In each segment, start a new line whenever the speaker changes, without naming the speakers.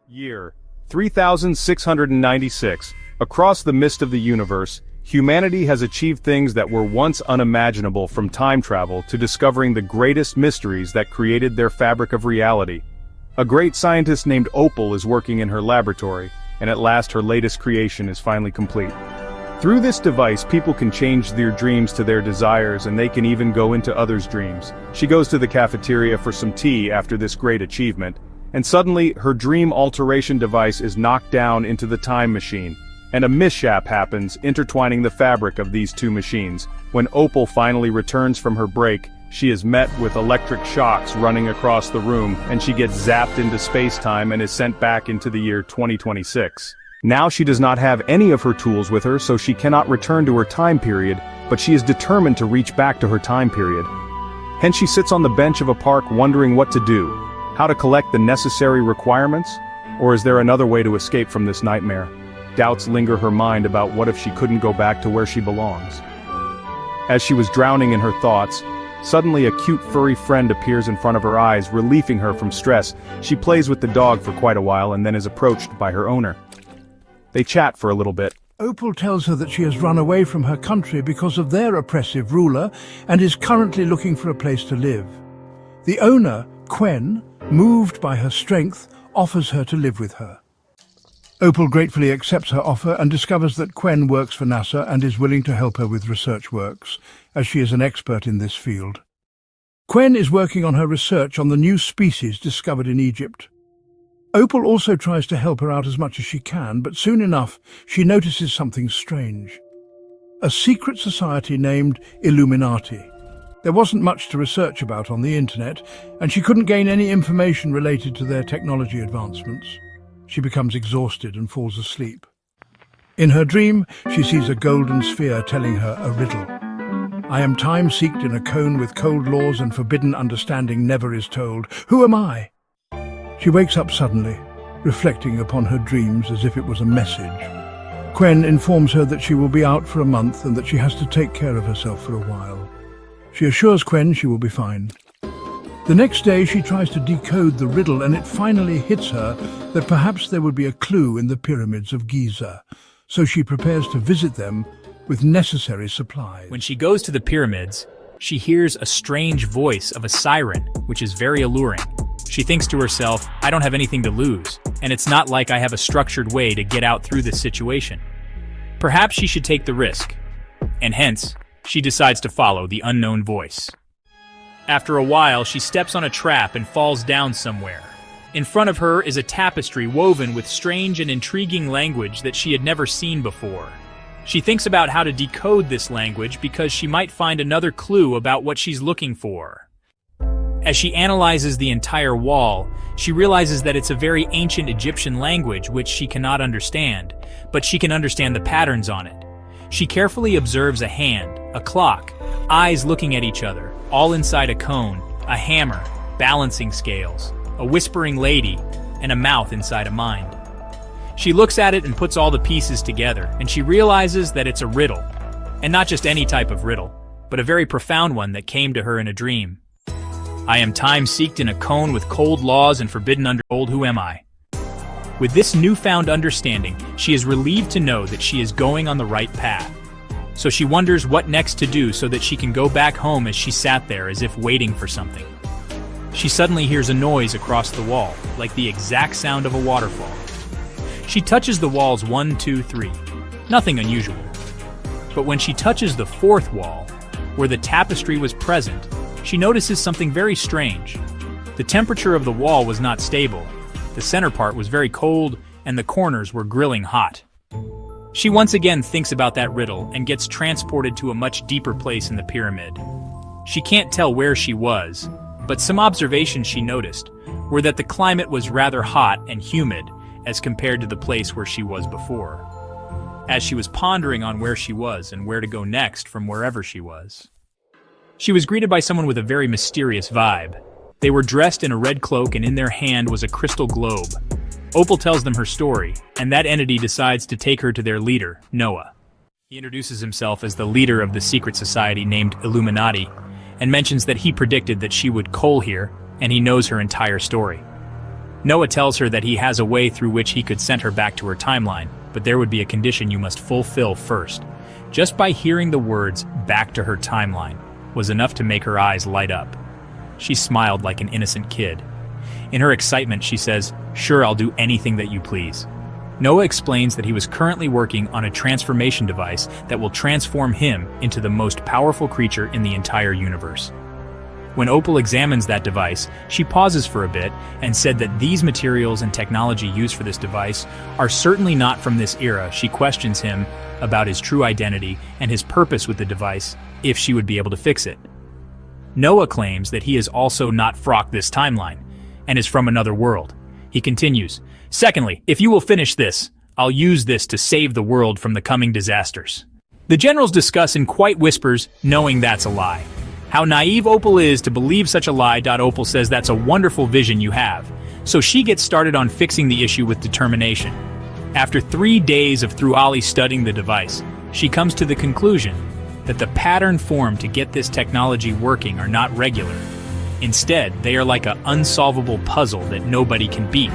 Year 3696. Across the mist of the universe, humanity has achieved things that were once unimaginable, from time travel to discovering the greatest mysteries that created their fabric of reality. A great scientist named Opal is working in her laboratory, and at last her latest creation is finally complete. Through this device, people can change their dreams to their desires, and they can even go into others' dreams. She goes to the cafeteria for some tea after this great achievement, and suddenly her dream alteration device is knocked down into the time machine, and a mishap happens, intertwining the fabric of these two machines. When Opal finally returns from her break, she is met with electric shocks running across the room, and she gets zapped into space-time and is sent back into the year 2026. Now she does not have any of her tools with her, so she cannot return to her time period, but she is determined to reach back to her time period. Hence she sits on the bench of a park wondering what to do. How to collect the necessary requirements? Or is there another way to escape from this nightmare? Doubts linger her mind about what if she couldn't go back to where she belongs. As she was drowning in her thoughts, suddenly a cute furry friend appears in front of her eyes, relieving her from stress. She plays with the dog for quite a while and then is approached by her owner. They chat for a little bit.
Opal tells her that she has run away from her country because of their oppressive ruler and is currently looking for a place to live. The owner, Quen, moved by her strength, offers her to live with her. Opal gratefully accepts her offer and discovers that Quen works for NASA and is willing to help her with research works, as she is an expert in this field. Quen is working on her research on the new species discovered in Egypt. Opal also tries to help her out as much as she can, but soon enough she notices something strange. A secret society named Illuminati. There wasn't much to research about on the internet, and she couldn't gain any information related to their technology advancements. She becomes exhausted and falls asleep. In her dream, she sees a golden sphere telling her a riddle. I am time-seeked in a cone with cold laws and forbidden understanding never is told. Who am I? She wakes up suddenly, reflecting upon her dreams as if it was a message. Quen informs her that she will be out for a month and that she has to take care of herself for a while. She assures Quen she will be fine. The next day she tries to decode the riddle, and it finally hits her that perhaps there would be a clue in the pyramids of Giza, so she prepares to visit them with necessary supplies.
When she goes to the pyramids, she hears a strange voice of a siren, which is very alluring. She thinks to herself, I don't have anything to lose, and it's not like I have a structured way to get out through this situation. Perhaps she should take the risk, and hence, she decides to follow the unknown voice. After a while, she steps on a trap and falls down somewhere. In front of her is a tapestry woven with strange and intriguing language that she had never seen before. She thinks about how to decode this language because she might find another clue about what she's looking for. As she analyzes the entire wall, she realizes that it's a very ancient Egyptian language which she cannot understand, but she can understand the patterns on it. She carefully observes a hand, a clock, eyes looking at each other, all inside a cone, a hammer, balancing scales, a whispering lady, and a mouth inside a mind. She looks at it and puts all the pieces together, and she realizes that it's a riddle. And not just any type of riddle, but a very profound one that came to her in a dream. I am time-seeked in a cone with cold laws and forbidden underworld. Who am I? With this newfound understanding, she is relieved to know that she is going on the right path. So she wonders what next to do so that she can go back home as she sat there as if waiting for something. She suddenly hears a noise across the wall, like the exact sound of a waterfall. She touches the walls 1, 2, 3. Nothing unusual. But when she touches the fourth wall, where the tapestry was present, she notices something very strange. The temperature of the wall was not stable. The center part was very cold, and the corners were grilling hot. She once again thinks about that riddle and gets transported to a much deeper place in the pyramid. She can't tell where she was, but some observations she noticed were that the climate was rather hot and humid as compared to the place where she was before. As she was pondering on where she was and where to go next from wherever she was, she was greeted by someone with a very mysterious vibe. They were dressed in a red cloak and in their hand was a crystal globe. Opal tells them her story, and that entity decides to take her to their leader, Noah. He introduces himself as the leader of the secret society named Illuminati, and mentions that he predicted that she would coal here, and he knows her entire story. Noah tells her that he has a way through which he could send her back to her timeline, but there would be a condition you must fulfill first. Just by hearing the words, "back to her timeline," was enough to make her eyes light up. She smiled like an innocent kid. In her excitement, she says, "Sure, I'll do anything that you please." Noah explains that he was currently working on a transformation device that will transform him into the most powerful creature in the entire universe. When Opal examines that device, she pauses for a bit and said that these materials and technology used for this device are certainly not from this era. She questions him about his true identity and his purpose with the device, if she would be able to fix it. Noah claims that he is also not from this timeline, and is from another world. He continues, "Secondly, if you will finish this, I'll use this to save the world from the coming disasters." The generals discuss in quiet whispers, knowing that's a lie. How naive Opal is to believe such a lie. Opal says that's a wonderful vision you have, so she gets started on fixing the issue with determination. After 3 days of thoroughly studying the device, she comes to the conclusion that the pattern formed to get this technology working are not regular. Instead, they are like an unsolvable puzzle that nobody can beat.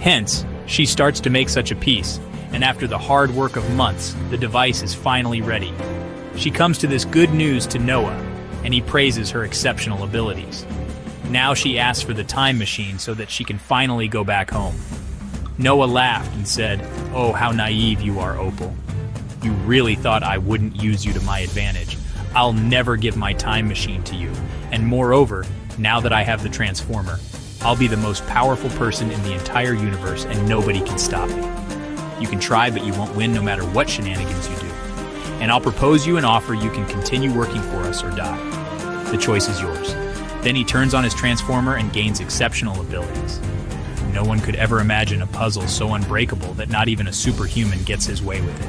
Hence, she starts to make such a piece, and after the hard work of months, the device is finally ready. She comes to this good news to Noah, and he praises her exceptional abilities. Now she asks for the time machine so that she can finally go back home. Noah laughed and said, "Oh, how naive you are, Opal. You really thought I wouldn't use you to my advantage. I'll never give my time machine to you. And moreover, now that I have the transformer, I'll be the most powerful person in the entire universe and nobody can stop me. You can try, but you won't win no matter what shenanigans you do. And I'll propose you an offer: you can continue working for us or die. The choice is yours." Then he turns on his transformer and gains exceptional abilities. No one could ever imagine a puzzle so unbreakable that not even a superhuman gets his way with it.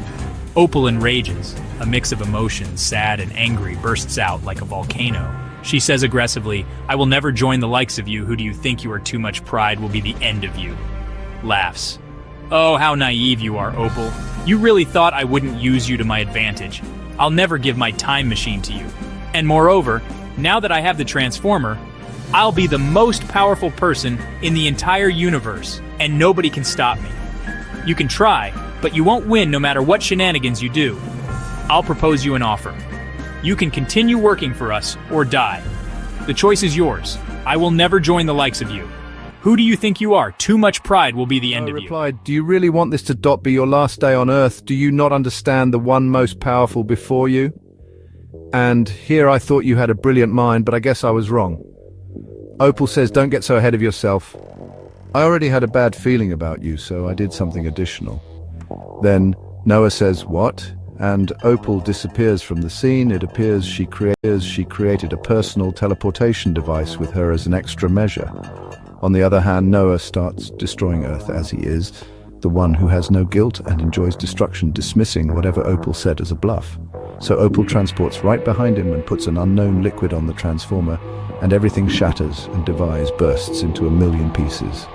Opal enrages. A mix of emotions, sad and angry, bursts out like a volcano. She says aggressively, "I will never join the likes of you. Who do you think you are? Too much pride will be the end of you." Laughs. "Oh, how naive you are, Opal. You really thought I wouldn't use you to my advantage. I'll never give my time machine to you. And moreover, now that I have the transformer, I'll be the most powerful person in the entire universe, and nobody can stop me. You can try, but you won't win no matter what shenanigans you do. I'll propose you an offer. You can continue working for us or die. The choice is yours. I will never join the likes of you. Who do you think you are? Too much pride will be the end of you."
I replied, "Do you really want this to be your last day on Earth? Do you not understand the one most powerful before you? And here I thought you had a brilliant mind, but I guess I was wrong." Opal says, "Don't get so ahead of yourself. I already had a bad feeling about you, so I did something additional." Then Noah says, "What?" And Opal disappears from the scene. It appears she created a personal teleportation device with her as an extra measure. On the other hand, Noah starts destroying Earth as he is, the one who has no guilt and enjoys destruction, dismissing whatever Opal said as a bluff. So Opal transports right behind him and puts an unknown liquid on the transformer, and everything shatters and device bursts into a million pieces.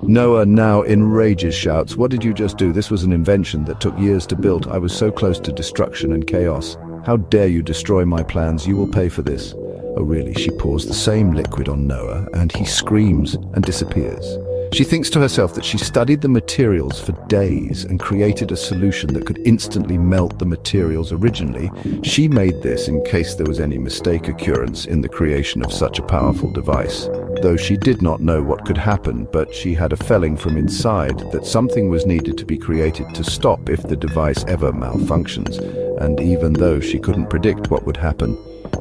Noah now enrages, shouts, "What did you just do? This was an invention that took years to build. I was so close to destruction and chaos. How dare you destroy my plans? You will pay for this." Oh really? She pours the same liquid on Noah, and he screams and disappears. She thinks to herself that she studied the materials for days and created a solution that could instantly melt the materials originally. She made this in case there was any mistake occurrence in the creation of such a powerful device. Though she did not know what could happen, but she had a feeling from inside that something was needed to be created to stop if the device ever malfunctions. And even though she couldn't predict what would happen,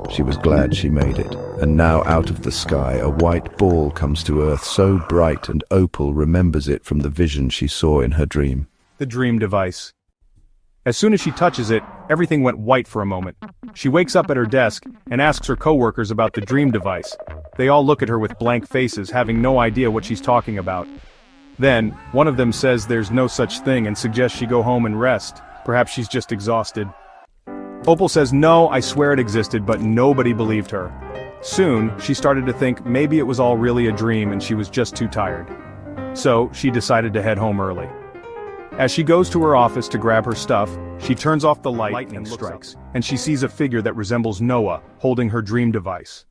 she was glad she made it. And now out of the sky, a white ball comes to Earth, so bright, and Opal remembers it from the vision she saw in her dream.
The dream device. As soon as she touches it, everything went white for a moment. She wakes up at her desk and asks her coworkers about the dream device. They all look at her with blank faces, having no idea what she's talking about. Then, one of them says there's no such thing and suggests she go home and rest. Perhaps she's just exhausted. Opal says no, I swear it existed, but nobody believed her. Soon, she started to think maybe it was all really a dream and she was just too tired. So, she decided to head home early. As she goes to her office to grab her stuff, she turns off the light and strikes, and she sees a figure that resembles Noah, holding her dream device.